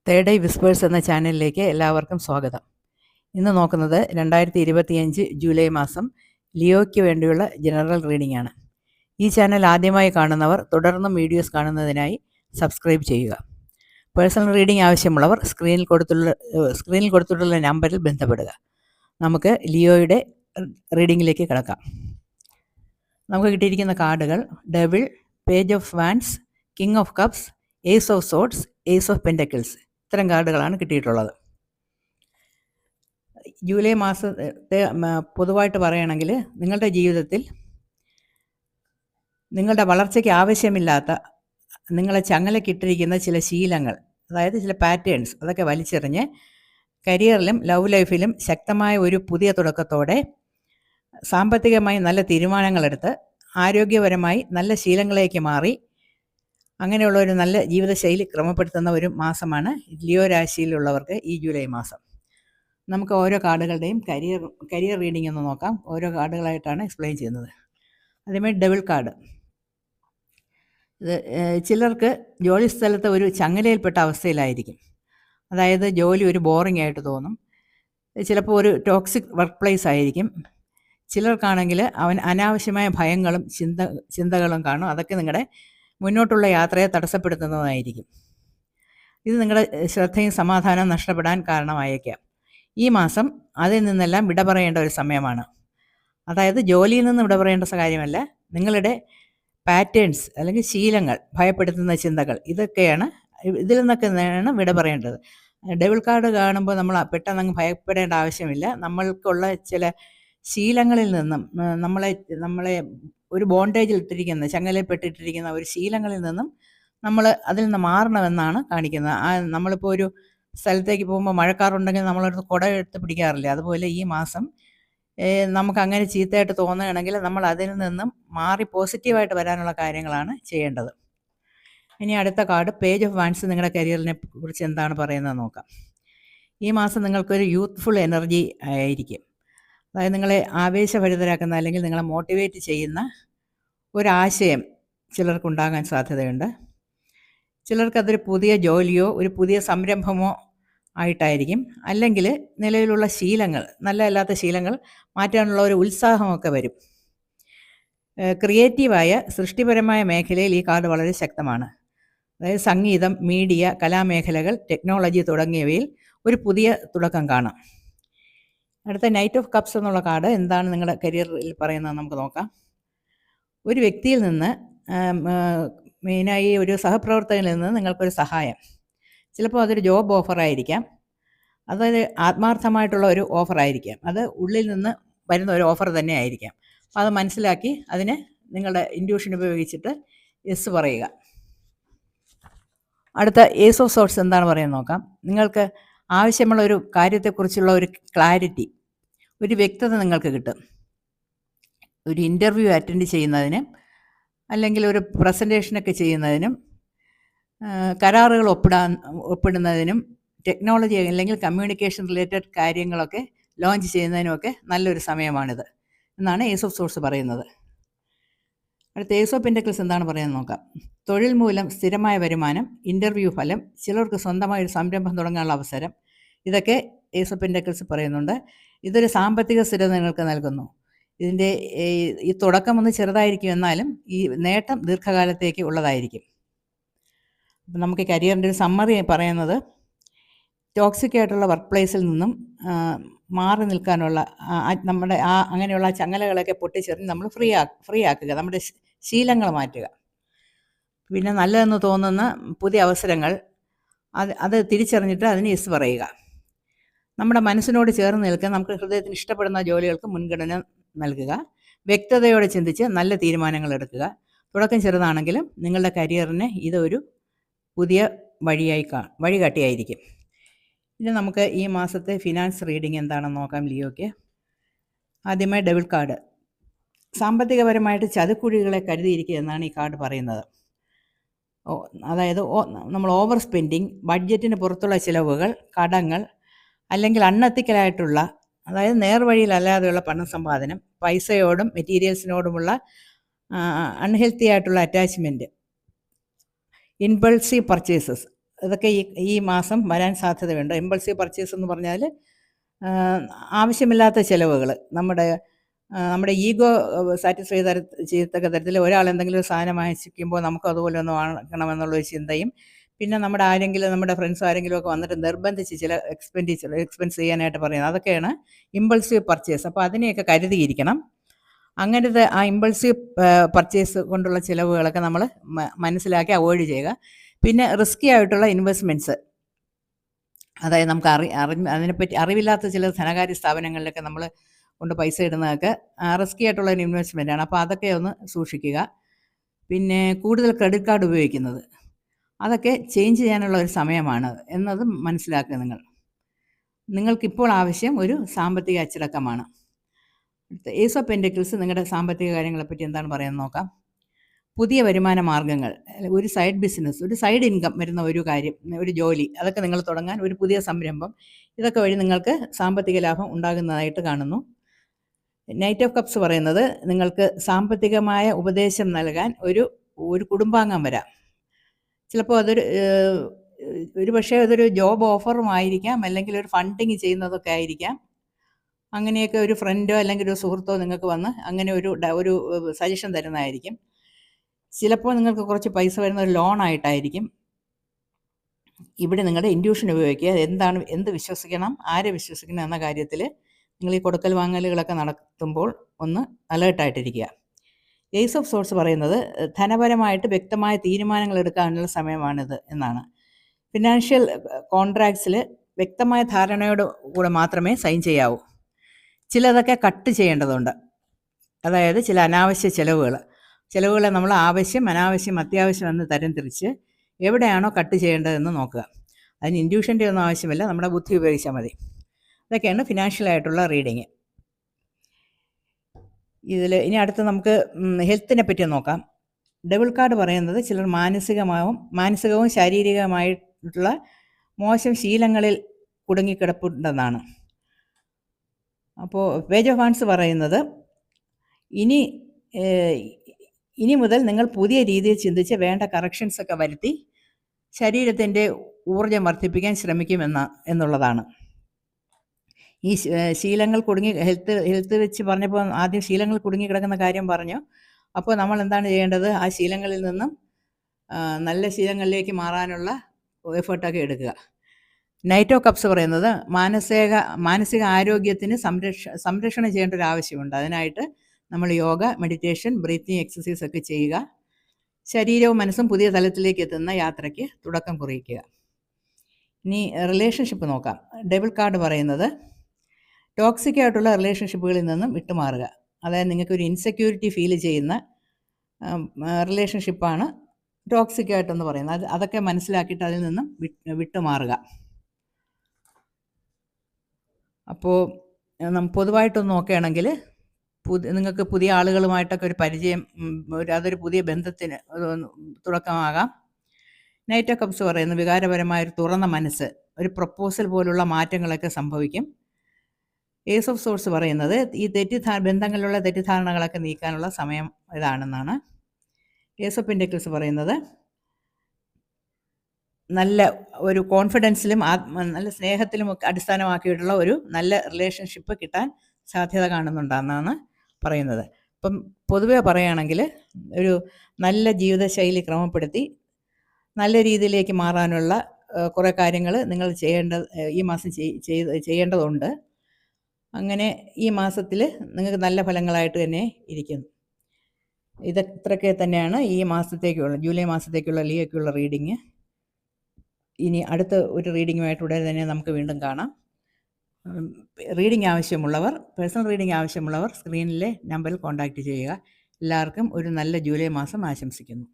Third eye whispers എന്ന ചാനലിലേക്ക് എല്ലാവർക്കും സ്വാഗതം. ഇന്ന് നോക്കുന്നത് 2025 ജൂലൈ മാസം ലിയോയ്ക്ക് വേണ്ടിയുള്ള ജനറൽ റീഡിംഗ് ആണ്. ഈ ചാനൽ ആദ്യമായി കാണുന്നവർ തുടർന്നും വീഡിയോസ് കാണുന്നതിനായി സബ്സ്ക്രൈബ് ചെയ്യുക. പേഴ്സണൽ റീഡിംഗ് ആവശ്യമുള്ളവർ സ്ക്രീനിൽ കൊടുത്തിട്ടുള്ള നമ്പറിൽ ബന്ധപ്പെടുക. നമുക്ക് ലിയോയുടെ റീഡിങ്ങിലേക്ക് കിടക്കാം. നമുക്ക് കിട്ടിയിരിക്കുന്ന കാർഡുകൾ devil, page of wands, king of cups, ace of swords, ace of pentacles. ഇത്തരം കാർഡുകളാണ് കിട്ടിയിട്ടുള്ളത്. ജൂലൈ മാസത്തെ പൊതുവായിട്ട് പറയുകയാണെങ്കിൽ നിങ്ങളുടെ ജീവിതത്തിൽ നിങ്ങളുടെ വളർച്ചയ്ക്ക് ആവശ്യമില്ലാത്ത നിങ്ങളെ ചങ്ങലക്കിട്ടിരിക്കുന്ന ചില ശീലങ്ങൾ, അതായത് ചില പാറ്റേൺസ്, അതൊക്കെ വലിച്ചെറിഞ്ഞ് കരിയറിലും ലവ് ലൈഫിലും ശക്തമായ ഒരു പുതിയ തുടക്കത്തോടെ സാമ്പത്തികമായി നല്ല തീരുമാനങ്ങളെടുത്ത് ആരോഗ്യപരമായി നല്ല ശീലങ്ങളിലേക്ക് മാറി അങ്ങനെയുള്ള ഒരു നല്ല ജീവിതശൈലി ക്രമപ്പെടുത്തുന്ന ഒരു മാസമാണ് ലിയോ രാശിയിലുള്ളവർക്ക് ഈ ജൂലൈ മാസം. നമുക്ക് ഓരോ കാർഡുകളുടെയും കരിയർ റീഡിംഗ് ഒന്ന് നോക്കാം. ഓരോ കാർഡുകളായിട്ടാണ് എക്സ്പ്ലെയിൻ ചെയ്യുന്നത്. ആദ്യമായി ഡെവിൾ കാർഡ്. ഇത് ചിലർക്ക് ജോലി സ്ഥലത്ത് ഒരു ചങ്ങലയിൽപ്പെട്ട അവസ്ഥയിലായിരിക്കും. അതായത് ജോലി ഒരു ബോറിംഗ് ആയിട്ട് തോന്നും. ചിലപ്പോൾ ഒരു ടോക്സിക് വർക്ക് പ്ലേസ് ആയിരിക്കും. ചിലർക്കാണെങ്കിൽ അനാവശ്യമായ ഭയങ്ങളും ചിന്തകളും കാണും. അതൊക്കെ നിങ്ങളുടെ മുന്നോട്ടുള്ള യാത്രയെ തടസ്സപ്പെടുത്തുന്നതായിരിക്കും. ഇത് നിങ്ങളുടെ ശ്രദ്ധയും സമാധാനവും നഷ്ടപ്പെടാൻ കാരണമായേക്കാം. ഈ മാസം അതിൽ നിന്നെല്ലാം വിട പറയേണ്ട ഒരു സമയമാണ്. അതായത് ജോലിയിൽ നിന്ന് വിട പറയേണ്ട കാര്യമല്ല, നിങ്ങളുടെ പാറ്റേൺസ് അല്ലെങ്കിൽ ശീലങ്ങൾ, ഭയപ്പെടുത്തുന്ന ചിന്തകൾ, ഇതിൽ നിന്നൊക്കെയാണ് വിട പറയേണ്ടത്. ഡെവിൾ കാർഡ് കാണുമ്പോൾ നമ്മൾ പെട്ടെന്ന് അങ്ങ് ഭയപ്പെടേണ്ട ആവശ്യമില്ല. നമ്മൾക്കുള്ള ചില ശീലങ്ങളിൽ നിന്നും നമ്മളെ ഒരു ബോണ്ടേജിൽ ഇട്ടിരിക്കുന്ന, ചങ്ങലപ്പെട്ടിട്ടിരിക്കുന്ന ഒരു ശീലങ്ങളിൽ നിന്നും നമ്മൾ അതിൽ നിന്ന് മാറണമെന്നാണ് കാണിക്കുന്നത്. നമ്മളിപ്പോൾ ഒരു സ്ഥലത്തേക്ക് പോകുമ്പോൾ മഴക്കാറുണ്ടെങ്കിൽ നമ്മളടുത്ത് കുട എടുത്ത് പിടിക്കാറില്ല. അതുപോലെ ഈ മാസം നമുക്ക് അങ്ങനെ ചീത്തയായിട്ട് തോന്നുകയാണെങ്കിൽ നമ്മൾ അതിൽ നിന്നും മാറി പോസിറ്റീവായിട്ട് വരാനുള്ള കാര്യങ്ങളാണ് ചെയ്യേണ്ടത്. ഇനി അടുത്ത കാർഡ് പേജ് ഓഫ് വാൻസ്. നിങ്ങളുടെ കരിയറിനെ കുറിച്ച് എന്താണ് പറയുന്നത് നോക്കാം. ഈ മാസം നിങ്ങൾക്കൊരു യൂത്ത്ഫുൾ എനർജി ആയിരിക്കും. അതായത് നിങ്ങളെ ആവേശഭരിതരാക്കുന്ന അല്ലെങ്കിൽ നിങ്ങളെ മോട്ടിവേറ്റ് ചെയ്യുന്ന ഒരാശയം ചിലർക്കുണ്ടാകാൻ സാധ്യതയുണ്ട്. ചിലർക്കതൊരു പുതിയ ജോലിയോ ഒരു പുതിയ സംരംഭമോ ആയിട്ടായിരിക്കും. അല്ലെങ്കിൽ നിലവിലുള്ള ശീലങ്ങൾ, നല്ലതല്ലാത്ത ശീലങ്ങൾ മാറ്റാനുള്ള ഒരു ഉത്സാഹമൊക്കെ വരും. ക്രിയേറ്റീവായ സൃഷ്ടിപരമായ മേഖലയിൽ ഈ കാർഡ് വളരെ ശക്തമാണ്. അതായത് സംഗീതം, മീഡിയ, കലാമേഖലകൾ, ടെക്നോളജി തുടങ്ങിയവയിൽ ഒരു പുതിയ തുടക്കം കാണാം. അടുത്ത നൈറ്റ് ഓഫ് കപ്സ് എന്നുള്ള കാർഡ് എന്താണ് നിങ്ങളുടെ കരിയറിൽ പറയുന്നത് നമുക്ക് നോക്കാം. ഒരു വ്യക്തിയിൽ നിന്ന്, മെയിനായി ഒരു സഹപ്രവർത്തകനിൽ നിന്ന് നിങ്ങൾക്കൊരു സഹായം. ചിലപ്പോൾ അതൊരു ജോബ് ഓഫറായിരിക്കാം, അതായത് ആത്മാർത്ഥമായിട്ടുള്ള ഒരു ഓഫറായിരിക്കാം. അത് ഉള്ളിൽ നിന്ന് വരുന്ന ഒരു ഓഫർ തന്നെ ആയിരിക്കാം. അപ്പോൾ അത് മനസ്സിലാക്കി അതിന് നിങ്ങളുടെ ഇൻറ്റ്യൂഷൻ ഉപയോഗിച്ചിട്ട് യെസ് പറയുക. അടുത്ത ഏസ് ഓഫ് സോർട്സ് എന്താണ് പറയുന്നത് നോക്കാം. നിങ്ങൾക്ക് ആവശ്യമുള്ള ഒരു കാര്യത്തെക്കുറിച്ചുള്ള ഒരു ക്ലാരിറ്റി, ഒരു വ്യക്തത നിങ്ങൾക്ക് കിട്ടും. ഒരു ഇൻ്റർവ്യൂ അറ്റൻഡ് ചെയ്യുന്നതിനും അല്ലെങ്കിൽ ഒരു പ്രസൻറ്റേഷനൊക്കെ ചെയ്യുന്നതിനും കരാറുകൾ ഒപ്പിടുന്നതിനും ടെക്നോളജി അല്ലെങ്കിൽ കമ്മ്യൂണിക്കേഷൻ റിലേറ്റഡ് കാര്യങ്ങളൊക്കെ ലോഞ്ച് ചെയ്യുന്നതിനുമൊക്കെ നല്ലൊരു സമയമാണിത് എന്നാണ് ഏസ് ഓഫ് സോർട്സ് പറയുന്നത്. അടുത്ത ഏസ് ഓഫ് പെൻറ്റക്കിൾസ് എന്താണ് പറയുന്നത് നോക്കാം. തൊഴിൽ മൂലം സ്ഥിരമായ വരുമാനം, ഇൻ്റർവ്യൂ ഫലം, ചിലർക്ക് സ്വന്തമായ ഒരു സംരംഭം തുടങ്ങാനുള്ള അവസരം, ഇതൊക്കെ ഏസ് ഓഫ് പെൻറ്റക്കിൾസ് പറയുന്നുണ്ട്. ഇതൊരു സാമ്പത്തിക സ്ഥിരത നിങ്ങൾക്ക് നൽകുന്നു. ഇതിൻ്റെ ഈ തുടക്കം ഒന്ന് ചെറുതായിരിക്കും, എന്നാലും ഈ നേട്ടം ദീർഘകാലത്തേക്ക് ഉള്ളതായിരിക്കും. അപ്പം നമുക്ക് കരിയറിൻ്റെ ഒരു സമ്മറി പറയുന്നത്, ടോക്സിക് ആയിട്ടുള്ള വർക്ക് പ്ലേസിൽ നിന്നും മാറി നിൽക്കാനുള്ള നമ്മുടെ അങ്ങനെയുള്ള ചങ്ങലകളൊക്കെ പൊട്ടിച്ചെറിഞ്ഞ് നമ്മൾ ഫ്രീ ആക്കുക, നമ്മുടെ ശീലങ്ങൾ മാറ്റുക. പിന്നെ നല്ലതെന്ന് തോന്നുന്ന പുതിയ അവസരങ്ങൾ അത് തിരിച്ചറിഞ്ഞിട്ട് അതിന് യെസ് പറയുക. നമ്മുടെ മനസ്സിനോട് ചേർന്ന് നിൽക്കാൻ നമുക്ക് ഹൃദയത്തിന് ഇഷ്ടപ്പെടുന്ന ജോലികൾക്ക് മുൻഗണന നൽകുക. വ്യക്തതയോടെ ചിന്തിച്ച് നല്ല തീരുമാനങ്ങൾ എടുക്കുക. തുടക്കം ചെറുതാണെങ്കിലും നിങ്ങളുടെ കരിയറിന് ഇതൊരു പുതിയ വഴികാട്ടിയായിരിക്കും. ഇനി നമുക്ക് ഈ മാസത്തെ ഫിനാൻസ് റീഡിംഗ് എന്താണെന്ന് നോക്കാം ലിയോയ്ക്ക്. ആദ്യമായി ഡെവിൾ കാർഡ്. സാമ്പത്തികപരമായിട്ട് ചതിക്കുഴികളെ കരുതിയിരിക്കുക എന്നാണ് ഈ കാർഡ് പറയുന്നത്. അതായത് നമ്മൾ ഓവർ സ്പെൻഡിങ്, ബഡ്ജറ്റിന് പുറത്തുള്ള ചിലവുകൾ, കടങ്ങൾ, അല്ലെങ്കിൽ അൺഎത്തിക്കലായിട്ടുള്ള, അതായത് നേർവഴിയിലല്ലാതെയുള്ള പണസമ്പാദനം, പൈസയോടും മെറ്റീരിയൽസിനോടുമുള്ള അൺഹെൽത്തി ആയിട്ടുള്ള അറ്റാച്ച്മെൻറ്റ്, ഇൻപൾസീവ് പർച്ചേസസ്, ഇതൊക്കെ ഈ മാസം വരാൻ സാധ്യതയുണ്ട്. ഇമ്പൾസീവ് പർച്ചേസ് എന്ന് പറഞ്ഞാൽ ആവശ്യമില്ലാത്ത ചിലവുകൾ, നമ്മുടെ ഈഗോ സാറ്റിസ്ഫൈ ചെയ്യത്തക്ക തരത്തിൽ ഒരാൾ എന്തെങ്കിലും ഒരു സാധനം വാങ്ങിക്കുമ്പോൾ നമുക്കും അതുപോലെ ഒന്ന് വാങ്ങണമെന്നുള്ളൊരു ചിന്തയും, പിന്നെ നമ്മുടെ ഫ്രണ്ട്സ് ആരെങ്കിലും ഒക്കെ വന്നിട്ട് നിർബന്ധിച്ച് ചില എക്സ്പെൻസ് ചെയ്യാനായിട്ട് പറയുന്നത്, അതൊക്കെയാണ് ഇമ്പൾസീവ് പർച്ചേസ്. അപ്പോൾ അതിനെയൊക്കെ കരുതിയിരിക്കണം. അങ്ങനത്തെ ആ ഇമ്പൾസീവ് പർച്ചേസ് കൊണ്ടുള്ള ചിലവുകളൊക്കെ നമ്മൾ മനസ്സിലാക്കി അവോയ്ഡ് ചെയ്യുക. പിന്നെ റിസ്കി ആയിട്ടുള്ള ഇൻവെസ്റ്റ്മെൻറ്റ്സ്, അതായത് നമുക്ക് അതിനെപ്പറ്റി അറിവില്ലാത്ത ചില ധനകാര്യ സ്ഥാപനങ്ങളിലൊക്കെ നമ്മൾ കൊണ്ട് പൈസ ഇടുന്നതൊക്കെ റിസ്കി ആയിട്ടുള്ള ഒരു ഇൻവെസ്റ്റ്മെൻറ്റാണ്. അപ്പോൾ അതൊക്കെ ഒന്ന് സൂക്ഷിക്കുക. പിന്നെ കൂടുതൽ ക്രെഡിറ്റ് കാർഡ് ഉപയോഗിക്കുന്നത്, അതൊക്കെ ചേഞ്ച് ചെയ്യാനുള്ള ഒരു സമയമാണ് എന്നതും മനസ്സിലാക്കുക. നിങ്ങൾക്കിപ്പോൾ ആവശ്യം ഒരു സാമ്പത്തിക അച്ചടക്കമാണ്. ഏസ് ഓഫ് പെൻറ്റക്കിൾസ് നിങ്ങളുടെ സാമ്പത്തിക കാര്യങ്ങളെപ്പറ്റി എന്താണ് പറയുന്നത് നോക്കാം. പുതിയ വരുമാന മാർഗ്ഗങ്ങൾ, ഒരു സൈഡ് ബിസിനസ്, ഒരു സൈഡ് ഇൻകം വരുന്ന ഒരു കാര്യം, ഒരു ജോലി, അതൊക്കെ നിങ്ങൾ തുടങ്ങാൻ, ഒരു പുതിയ സംരംഭം, ഇതൊക്കെ വഴി നിങ്ങൾക്ക് സാമ്പത്തിക ലാഭം ഉണ്ടാകുന്നതായിട്ട് കാണുന്നു. നൈറ്റ് ഓഫ് കപ്സ് പറയുന്നത് നിങ്ങൾക്ക് സാമ്പത്തികമായ ഉപദേശം നൽകാൻ ഒരു കുടുംബാംഗം വരാം. ചിലപ്പോൾ ഒരു പക്ഷേ അതൊരു ജോബ് ഓഫറും ആയിരിക്കാം, അല്ലെങ്കിൽ ഒരു ഫണ്ടിങ് ചെയ്യുന്നതൊക്കെ ആയിരിക്കാം. അങ്ങനെയൊക്കെ ഒരു ഫ്രണ്ടോ അല്ലെങ്കിൽ ഒരു സുഹൃത്തോ നിങ്ങൾക്ക് വന്ന് അങ്ങനെ ഒരു സജഷൻ തരുന്നതായിരിക്കും. ചിലപ്പോൾ നിങ്ങൾക്ക് കുറച്ച് പൈസ വരുന്ന ഒരു ലോണായിട്ടായിരിക്കും. ഇവിടെ നിങ്ങളുടെ ഇൻറ്റ്യൂഷൻ ഉപയോഗിക്കുക. എന്ത് വിശ്വസിക്കണം, ആരെ വിശ്വസിക്കണം എന്ന കാര്യത്തിൽ നിങ്ങൾ ഈ കൊടുക്കൽ വാങ്ങലുകളൊക്കെ നടത്തുമ്പോൾ ഒന്ന് അലേർട്ടായിട്ടിരിക്കുക. ഏസ് ഓഫ് സോർട്സ് പറയുന്നത് ധനപരമായിട്ട് വ്യക്തമായ തീരുമാനങ്ങൾ എടുക്കാനുള്ള സമയമാണിത് എന്നാണ്. ഫിനാൻഷ്യൽ കോൺട്രാക്ട്സിൽ വ്യക്തമായ ധാരണയോട് കൂടെ മാത്രമേ സൈൻ ചെയ്യാവൂ. ചിലതൊക്കെ കട്ട് ചെയ്യേണ്ടതുണ്ട്. അതായത് ചില അനാവശ്യ ചിലവുകളെ നമ്മൾ ആവശ്യം, അനാവശ്യം, അത്യാവശ്യം എന്ന് തരംതിരിച്ച് എവിടെയാണോ കട്ട് ചെയ്യേണ്ടതെന്ന് നോക്കുക. അതിന് ഇൻറ്റ്യൂഷൻ്റെ ഒന്നും ആവശ്യമില്ല, നമ്മുടെ ബുദ്ധി ഉപയോഗിച്ചാൽ മതി. ഇതൊക്കെയാണ് ഫിനാൻഷ്യലായിട്ടുള്ള റീഡിങ്. ഇനി അടുത്ത് നമുക്ക് ഹെൽത്തിനെ പറ്റി നോക്കാം. ഡബിൾ കാർഡ് പറയുന്നത് ചിലർ മാനസികവും ശാരീരികമായിട്ടുള്ള മോശം ശീലങ്ങളിൽ കുടുങ്ങിക്കിടപ്പുണ്ടെന്നാണ്. അപ്പോൾ പേജ് ഓഫ് വാൻഡ്സ് പറയുന്നത് ഇനി മുതൽ നിങ്ങൾ പുതിയ രീതിയിൽ ചിന്തിച്ച് വേണ്ട കറക്ഷൻസ് ഒക്കെ വരുത്തി ശരീരത്തിൻ്റെ ഊർജ്ജം വർദ്ധിപ്പിക്കാൻ എന്നുള്ളതാണ്. ഈ ശീലങ്ങൾ ഹെൽത്ത് വെച്ച് പറഞ്ഞപ്പോൾ ആദ്യം ശീലങ്ങൾ കിടക്കുന്ന കാര്യം പറഞ്ഞു. അപ്പോൾ നമ്മൾ എന്താണ് ചെയ്യേണ്ടത്? ആ ശീലങ്ങളിൽ നിന്നും നല്ല ശീലങ്ങളിലേക്ക് മാറാനുള്ള എഫേർട്ടൊക്കെ എടുക്കുക. നൈറ്റ് ഓഫ് കപ്സ് പറയുന്നത് മാനസിക ആരോഗ്യത്തിന് സംരക്ഷണം ചെയ്യേണ്ട ഒരു ആവശ്യമുണ്ട്. അതിനായിട്ട് നമ്മൾ യോഗ, മെഡിറ്റേഷൻ, ബ്രീത്തിങ് എക്സസൈസ് ഒക്കെ ചെയ്യുക. ശരീരവും മനസ്സും പുതിയ തലത്തിലേക്ക് എത്തുന്ന യാത്രയ്ക്ക് തുടക്കം കുറിക്കുക. ഇനി റിലേഷൻഷിപ്പ് നോക്കാം. ഡബിൾ കാർഡ് പറയുന്നത് ടോക്സിക് ആയിട്ടുള്ള റിലേഷൻഷിപ്പുകളിൽ നിന്നും വിട്ടുമാറുക. അതായത് നിങ്ങൾക്കൊരു ഇൻസെക്യൂരിറ്റി ഫീൽ ചെയ്യുന്ന റിലേഷൻഷിപ്പാണ് ടോക്സിക് ആയിട്ടെന്ന് പറയുന്നത്. അതൊക്കെ മനസ്സിലാക്കിയിട്ട് അതിൽ നിന്നും വിട്ടുമാറുക. അപ്പോൾ പൊതുവായിട്ടൊന്ന് നോക്കുകയാണെങ്കിൽ നിങ്ങൾക്ക് പുതിയ ആളുകളുമായിട്ടൊക്കെ ഒരു പരിചയം, അതൊരു പുതിയ ബന്ധത്തിന് തുടക്കമാകാം. നൈറ്റ് ഓഫ് കപ്സ് പറയുന്നത് വികാരപരമായൊരു തുറന്ന മനസ്സ്, ഒരു പ്രപ്പോസൽ പോലുള്ള മാറ്റങ്ങളൊക്കെ സംഭവിക്കും. ഏസ് ഓഫ് സോർട്സ് പറയുന്നത് ഈ ബന്ധങ്ങളിലുള്ള തെറ്റിദ്ധാരണകളൊക്കെ നീക്കാനുള്ള സമയം ഇതാണെന്നാണ്. ഏസ് ഓഫ് പെന്റക്കിൾസ് പറയുന്നത് നല്ല ഒരു കോൺഫിഡൻസിലും നല്ല സ്നേഹത്തിലും ഒക്കെ അടിസ്ഥാനമാക്കിയിട്ടുള്ള ഒരു നല്ല റിലേഷൻഷിപ്പ് കിട്ടാൻ സാധ്യത കാണുന്നുണ്ടെന്നാണ് പറയുന്നത്. അപ്പം പൊതുവെ പറയുകയാണെങ്കിൽ ഒരു നല്ല ജീവിതശൈലി ക്രമപ്പെടുത്തി നല്ല രീതിയിലേക്ക് മാറാനുള്ള കുറേ കാര്യങ്ങൾ നിങ്ങൾ ഈ മാസം ചെയ്യേണ്ടതുണ്ട്. അങ്ങനെ ഈ മാസത്തിൽ നിങ്ങൾക്ക് നല്ല ഫലങ്ങളായിട്ട് തന്നെ ഇരിക്കുന്നു. ഇത്രയൊക്കെ തന്നെയാണ് ഈ മാസത്തേക്കുള്ള, ജൂലൈ മാസത്തേക്കുള്ള ലിയോയ്ക്കുള്ള റീഡിങ്. ഇനി അടുത്ത ഒരു റീഡിങ്ങുമായിട്ട് ഉടനെ തന്നെ നമുക്ക് വീണ്ടും കാണാം. പേഴ്സണൽ റീഡിംഗ് ആവശ്യമുള്ളവർ സ്ക്രീനിലെ നമ്പറിൽ കോൺടാക്റ്റ് ചെയ്യുക. എല്ലാവർക്കും ഒരു നല്ല ജൂലൈ മാസം ആശംസിക്കുന്നു.